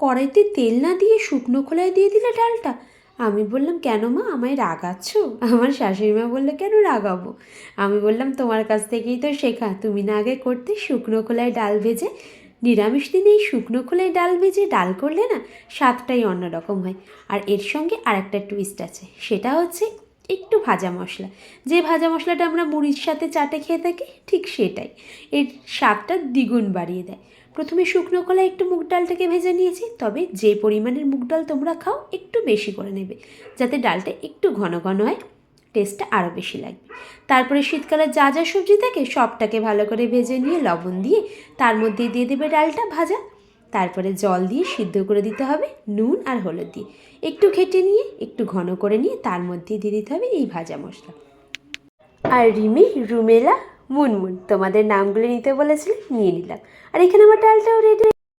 কড়াইতে তেল না দিয়ে শুকনো খোলায় দিয়ে দিলে ডালটা। আমি বললাম, কেন মা, আমায় রাগাচ্ছ? আমার শাশুড়ি মা বললো, কেন রাগাবো? আমি বললাম, তোমার কাছ থেকেই তো শেখা, তুমি না আগে করতে শুকনো খোলায় ডাল ভেজে। নিরামিষ দিনে এই শুকনো খোলায় ডাল ভেজে ডাল করলে না স্বাদটাই অন্যরকম হয়। আর এর সঙ্গে আর একটা টুইস্ট আছে, সেটা হচ্ছে একটু ভাজা মশলা। যে ভাজা মশলাটা আমরা মুড়ির সাথে চাটে খেয়ে থাকি, ঠিক সেটাই এর স্বাদটা দ্বিগুণ বাড়িয়ে দেয়। প্রথমে শুকনো খোলায় একটু মুগ ডালটাকে ভেজে নিয়েছি, তবে যে পরিমাণের মুগ ডাল তোমরা খাও একটু বেশি করে নেবে, যাতে ডালটা একটু ঘন ঘন হয়, টেস্টটা আরও বেশি লাগবে। তারপরে শীতকালে যা যা সবজি থাকে সবটাকে ভালো করে ভেজে নিয়ে লবণ দিয়ে তার মধ্যে দিয়ে দেবে ডালটা ভাজা। তারপরে জল দিয়ে সিদ্ধ করে দিতে হবে নুন আর হলুদ দিয়ে, একটু ঘেটে নিয়ে একটু ঘন করে নিয়ে তার মধ্যে দিয়ে দিতে হবে এই ভাজা মশলা। আর রিমি, রুমেলা, মুনমুন, তোমাদের নামগুলো নিতে বলেছিলে, নিয়ে নিলাম। আর এখানে আমার ডালটাও রেডি।